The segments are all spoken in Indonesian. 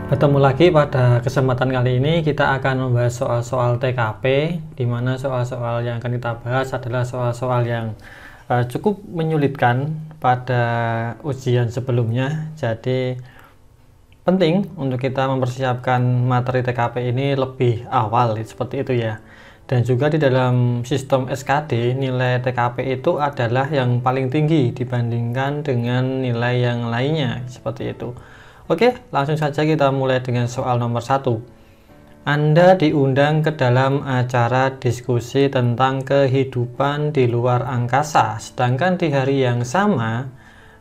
Bertemu lagi pada kesempatan kali ini kita akan membahas soal-soal TKP, di mana soal-soal yang akan kita bahas adalah soal-soal yang cukup menyulitkan pada ujian sebelumnya. Jadi penting untuk kita mempersiapkan materi TKP ini lebih awal seperti itu ya. Dan juga di dalam sistem SKD nilai TKP itu adalah yang paling tinggi dibandingkan dengan nilai yang lainnya seperti itu. Oke, langsung saja kita mulai dengan soal nomor 1. Anda diundang ke dalam acara diskusi tentang kehidupan di luar angkasa, sedangkan di hari yang sama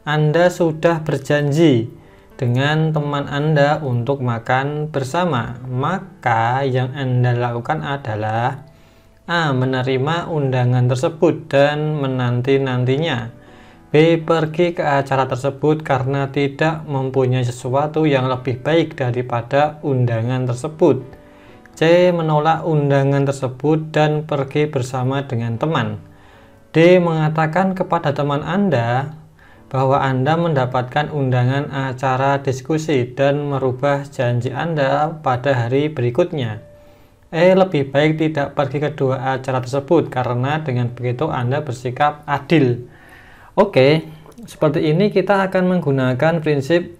Anda sudah berjanji dengan teman Anda untuk makan bersama. Maka yang Anda lakukan adalah A. Menerima undangan tersebut dan menanti-nantinya. B. Pergi ke acara tersebut karena tidak mempunyai sesuatu yang lebih baik daripada undangan tersebut. C. Menolak undangan tersebut dan pergi bersama dengan teman. D. Mengatakan kepada teman Anda bahwa Anda mendapatkan undangan acara diskusi dan merubah janji Anda pada hari berikutnya. E. Lebih baik tidak pergi ke kedua acara tersebut karena dengan begitu Anda bersikap adil. Oke, seperti ini kita akan menggunakan prinsip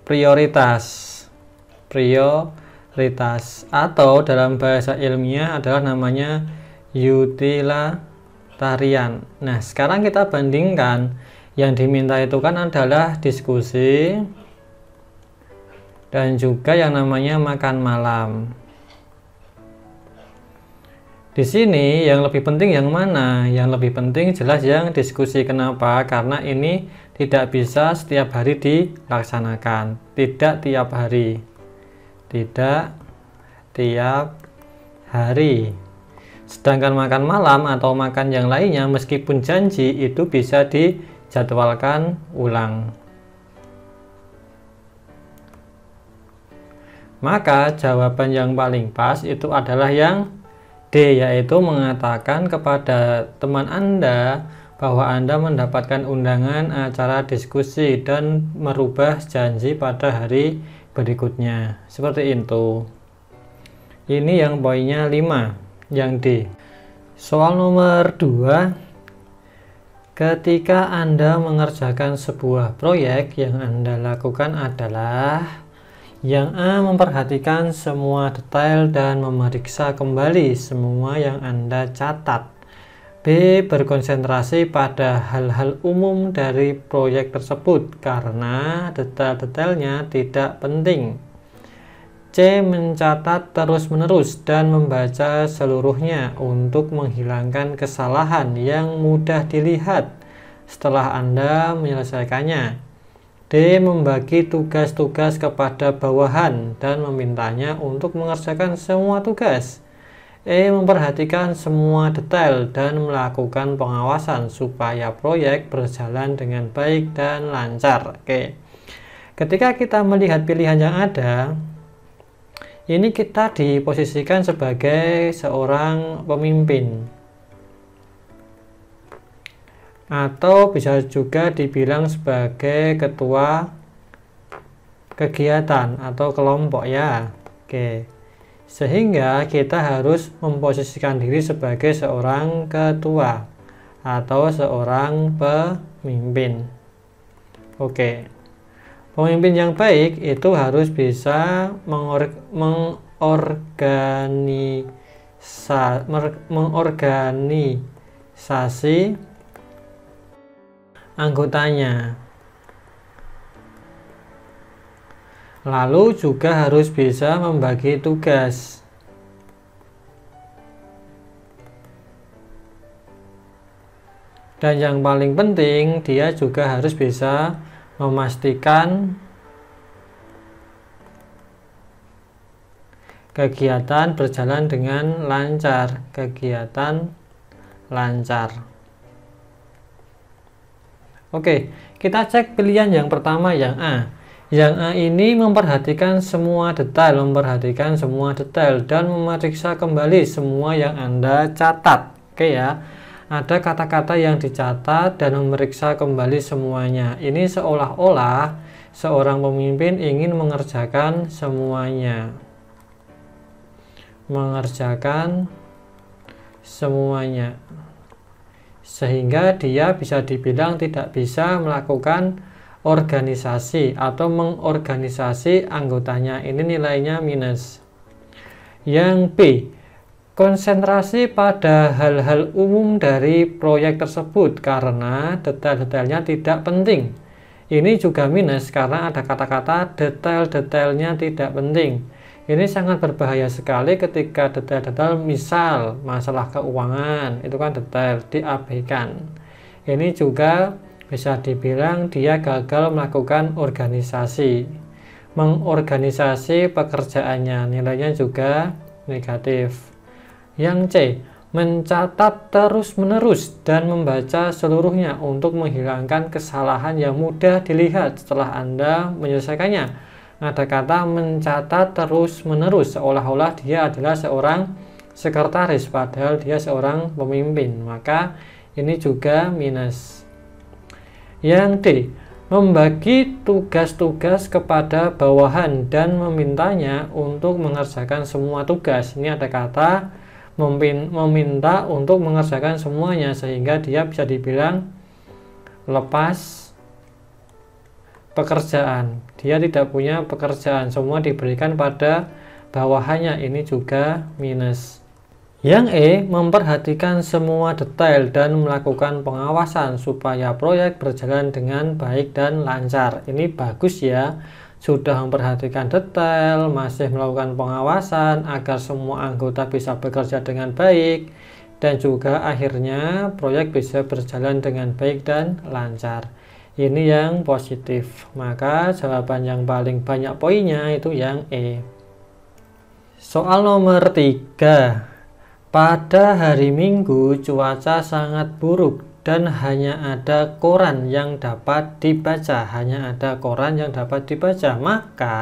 prioritas atau dalam bahasa ilmiah adalah namanya utilitarian. Nah, sekarang kita bandingkan yang diminta itu kan adalah diskusi dan juga yang namanya makan malam. Di sini yang lebih penting yang mana? Yang lebih penting jelas yang diskusi. Kenapa? Karena ini tidak bisa setiap hari dilaksanakan. Tidak tiap hari. Tidak tiap hari. Sedangkan makan malam atau makan yang lainnya meskipun janji itu bisa dijadwalkan ulang. Maka jawaban yang paling pas itu adalah yang D, yaitu mengatakan kepada teman Anda bahwa Anda mendapatkan undangan acara diskusi dan merubah janji pada hari berikutnya. Seperti itu. Ini yang poinnya 5, yang D. Soal nomor 2. Ketika Anda mengerjakan sebuah proyek, yang Anda lakukan adalah yang A. Memperhatikan semua detail dan memeriksa kembali semua yang Anda catat. B. Berkonsentrasi pada hal-hal umum dari proyek tersebut karena detail-detailnya tidak penting. C. Mencatat terus-menerus dan membaca seluruhnya untuk menghilangkan kesalahan yang mudah dilihat setelah Anda menyelesaikannya. D. Membagi tugas-tugas kepada bawahan dan memintanya untuk mengerjakan semua tugas. E. Memperhatikan semua detail dan melakukan pengawasan supaya proyek berjalan dengan baik dan lancar. Oke. Ketika kita melihat pilihan yang ada, ini kita diposisikan sebagai seorang pemimpin. Atau bisa juga dibilang sebagai ketua kegiatan atau kelompok ya. Oke. Sehingga kita harus memposisikan diri sebagai seorang ketua atau seorang pemimpin. Oke. Pemimpin yang baik itu harus bisa mengorganisasi anggotanya. Lalu juga harus bisa membagi tugas. Dan yang paling penting, dia juga harus bisa memastikan kegiatan berjalan dengan lancar. Kegiatan lancar. Oke, kita cek pilihan yang pertama yang A. Yang A ini memperhatikan semua detail, dan memeriksa kembali semua yang Anda catat. Oke ya. ada kata-kata yang dicatat dan memeriksa kembali semuanya. Ini seolah-olah seorang pemimpin ingin mengerjakan semuanya. Sehingga dia bisa dibilang tidak bisa melakukan organisasi atau mengorganisasi anggotanya. Ini nilainya minus. Yang B, konsentrasi pada hal-hal umum dari proyek tersebut karena detail-detailnya tidak penting. Ini juga minus karena ada kata-kata detail-detailnya tidak penting. Ini sangat berbahaya sekali ketika detail-detail, misal masalah keuangan, itu kan detail, diabaikan. Ini juga bisa dibilang dia gagal melakukan organisasi. Mengorganisasi pekerjaannya, nilainya juga negatif. Yang C, mencatat terus-menerus dan membaca seluruhnya untuk menghilangkan kesalahan yang mudah dilihat setelah Anda menyelesaikannya. Ada kata mencatat terus-menerus, seolah-olah dia adalah seorang sekretaris padahal dia seorang pemimpin, maka ini juga minus. Yang D, membagi tugas-tugas kepada bawahan dan memintanya untuk mengerjakan semua tugas. Ini ada kata meminta untuk mengerjakan semuanya, sehingga dia bisa dibilang lepas pekerjaan. Dia tidak punya pekerjaan, semua diberikan pada bawahannya. Ini juga minus. Yang E, memperhatikan semua detail dan melakukan pengawasan supaya proyek berjalan dengan baik dan lancar. Ini bagus ya, sudah memperhatikan detail, masih melakukan pengawasan agar semua anggota bisa bekerja dengan baik, dan juga akhirnya proyek bisa berjalan dengan baik dan lancar. Ini yang positif, maka jawaban yang paling banyak poinnya itu yang E. Soal nomor 3. Pada hari Minggu cuaca sangat buruk dan hanya ada koran yang dapat dibaca. Maka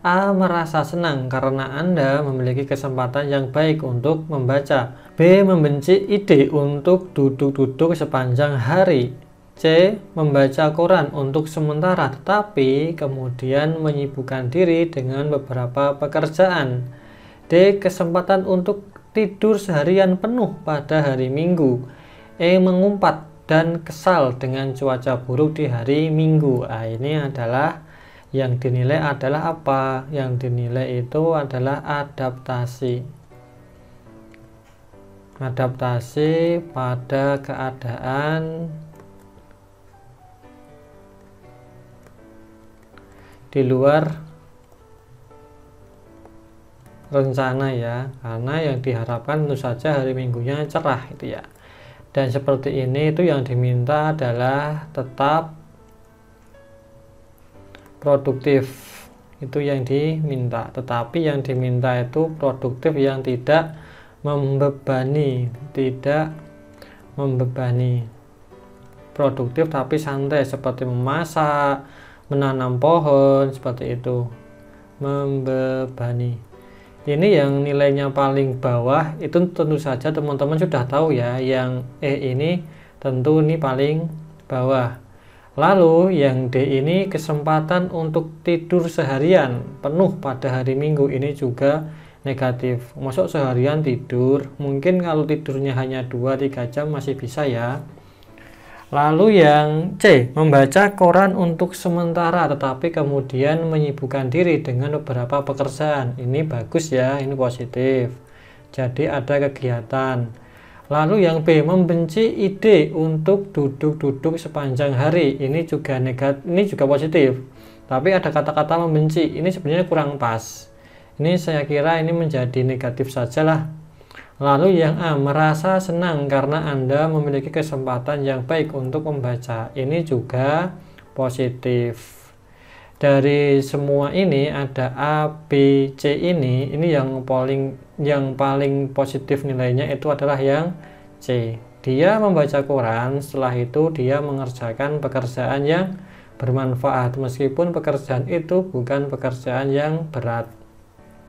A merasa senang karena Anda memiliki kesempatan yang baik untuk membaca. B membenci ide untuk duduk-duduk sepanjang hari. C membaca koran untuk sementara tetapi kemudian menyibukkan diri dengan beberapa pekerjaan. D kesempatan untuk tidur seharian penuh pada hari Minggu. E mengumpat dan kesal dengan cuaca buruk di hari Minggu. Ini adalah yang dinilai adalah apa? Yang dinilai itu adalah adaptasi. Adaptasi pada keadaan di luar rencana ya, karena yang diharapkan tentu saja hari Minggunya cerah itu ya. Dan seperti ini itu yang diminta adalah tetap produktif, itu yang diminta. Tetapi yang diminta itu produktif yang tidak membebani, produktif tapi santai, seperti memasak, menanam pohon, seperti itu. Membebani. Ini yang nilainya paling bawah, itu tentu saja teman-teman sudah tahu ya, yang E ini tentu ini paling bawah. Lalu yang D ini kesempatan untuk tidur seharian penuh pada hari Minggu, ini juga negatif. Masuk seharian tidur, mungkin kalau tidurnya hanya 2-3 jam masih bisa ya. Lalu yang C, membaca koran untuk sementara tetapi kemudian menyibukkan diri dengan beberapa pekerjaan. Ini bagus ya, ini positif. Jadi ada kegiatan. Lalu yang B, membenci ide untuk duduk-duduk sepanjang hari. Ini juga negatif, ini juga positif. Tapi ada kata-kata membenci, ini sebenarnya kurang pas. Ini saya kira ini menjadi negatif sajalah. Lalu yang A, merasa senang karena Anda memiliki kesempatan yang baik untuk membaca. Ini juga positif. Dari semua ini ada A, B, C ini yang paling positif nilainya itu adalah yang C. Dia membaca koran, setelah itu dia mengerjakan pekerjaan yang bermanfaat meskipun pekerjaan itu bukan pekerjaan yang berat.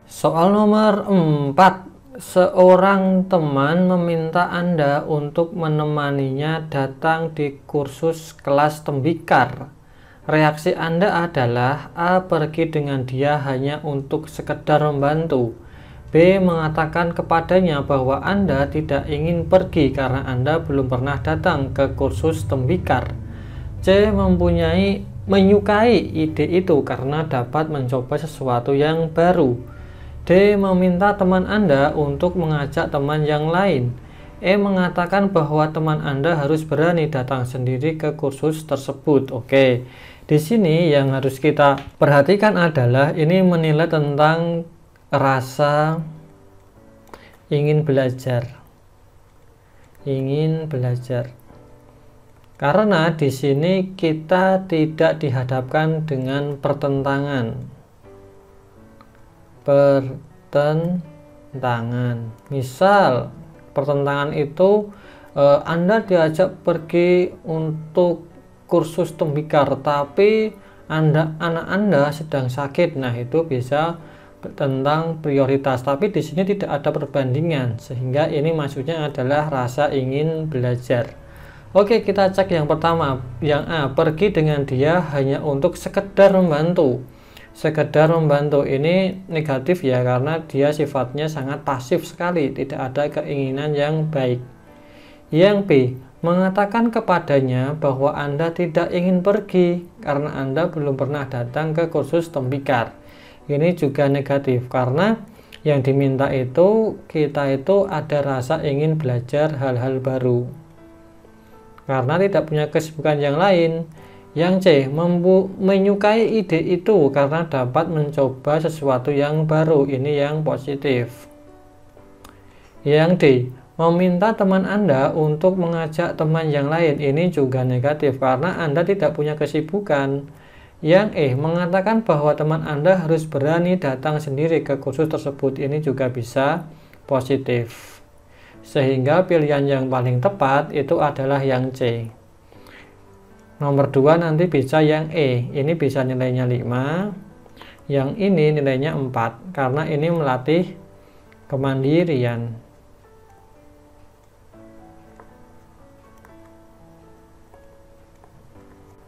Soal nomor 4. Seorang teman meminta Anda untuk menemaninya datang di kursus kelas tembikar. Reaksi Anda adalah A. Pergi dengan dia hanya untuk sekedar membantu. B. Mengatakan kepadanya bahwa Anda tidak ingin pergi karena Anda belum pernah datang ke kursus tembikar. C. Menyukai ide itu karena dapat mencoba sesuatu yang baru. D. Meminta teman Anda untuk mengajak teman yang lain. E. Mengatakan bahwa teman Anda harus berani datang sendiri ke kursus tersebut. Oke, di sini yang harus kita perhatikan adalah ini menilai tentang rasa ingin belajar. Ingin belajar. Karena di sini kita tidak dihadapkan dengan pertentangan. Misal pertentangan itu Anda diajak pergi untuk kursus tembikar tapi anak Anda sedang sakit. Nah, itu bisa tentang prioritas, tapi di sini tidak ada perbandingan, sehingga ini maksudnya adalah rasa ingin belajar. Oke, kita cek yang pertama, yang A, pergi dengan dia hanya untuk sekedar membantu. Sekedar membantu ini negatif ya, karena dia sifatnya sangat pasif sekali, tidak ada keinginan yang baik. Yang B, mengatakan kepadanya bahwa Anda tidak ingin pergi karena Anda belum pernah datang ke kursus tembikar. Ini juga negatif, karena yang diminta itu kita itu ada rasa ingin belajar hal-hal baru karena tidak punya kesibukan yang lain. Yang C, menyukai ide itu karena dapat mencoba sesuatu yang baru. Ini yang positif. Yang D, meminta teman Anda untuk mengajak teman yang lain. Ini juga negatif karena Anda tidak punya kesibukan. Yang E, mengatakan bahwa teman Anda harus berani datang sendiri ke kursus tersebut. Ini juga bisa positif. Sehingga pilihan yang paling tepat itu adalah yang C. Nomor 2 nanti bisa yang E. Ini bisa nilainya 5. Yang ini nilainya 4. Karena ini melatih kemandirian.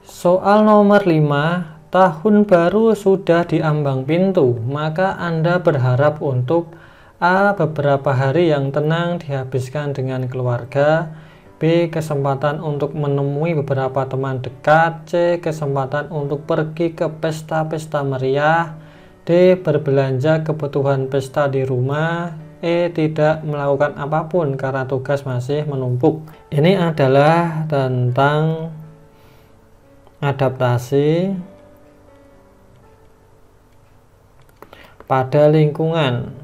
Soal nomor 5. Tahun baru sudah di ambang pintu. Maka Anda berharap untuk A. Beberapa hari yang tenang dihabiskan dengan keluarga. B. Kesempatan untuk menemui beberapa teman dekat. C. Kesempatan untuk pergi ke pesta-pesta meriah. D. Berbelanja kebutuhan pesta di rumah. E. Tidak melakukan apapun karena tugas masih menumpuk. Ini adalah tentang adaptasi pada lingkungan.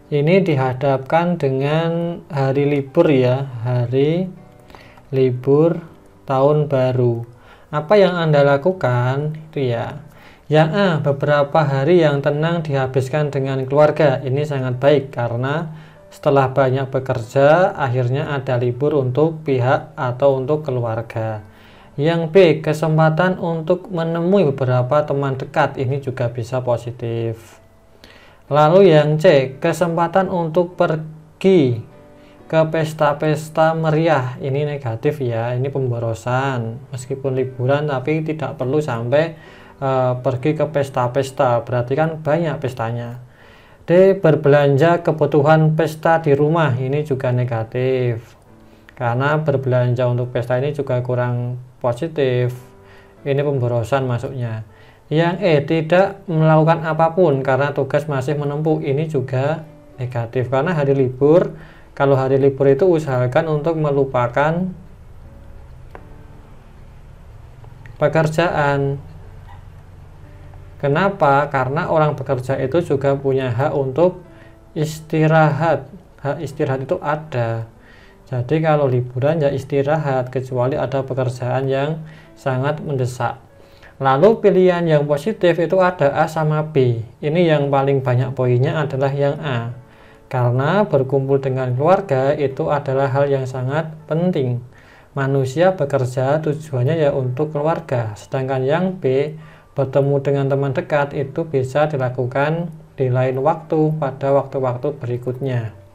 Ini dihadapkan dengan hari libur ya, hari libur tahun baru. Apa yang Anda lakukan itu ya. Yang A, beberapa hari yang tenang dihabiskan dengan keluarga. Ini sangat baik karena setelah banyak bekerja, akhirnya ada libur untuk pihak atau untuk keluarga. Yang B, kesempatan untuk menemui beberapa teman dekat. Ini juga bisa positif. Lalu yang C, kesempatan untuk pergi ke pesta-pesta meriah. Ini negatif ya, ini pemborosan. Meskipun liburan tapi tidak perlu sampai pergi ke pesta-pesta, berarti kan banyak pestanya. D, berbelanja kebutuhan pesta di rumah. Ini juga negatif karena berbelanja untuk pesta ini juga kurang positif. Ini pemborosan masuknya. Yang E, tidak melakukan apapun karena tugas masih menumpuk. Ini juga negatif karena hari libur. Kalau hari libur itu usahakan untuk melupakan pekerjaan. Kenapa? Karena orang bekerja itu juga punya hak untuk istirahat. Hak istirahat itu ada. Jadi kalau liburan ya istirahat, kecuali ada pekerjaan yang sangat mendesak. Lalu pilihan yang positif itu ada A sama B. Ini yang paling banyak poinnya adalah yang A. Karena berkumpul dengan keluarga itu adalah hal yang sangat penting. Manusia bekerja tujuannya ya untuk keluarga. Sedangkan yang B, bertemu dengan teman dekat itu bisa dilakukan di lain waktu pada waktu-waktu berikutnya.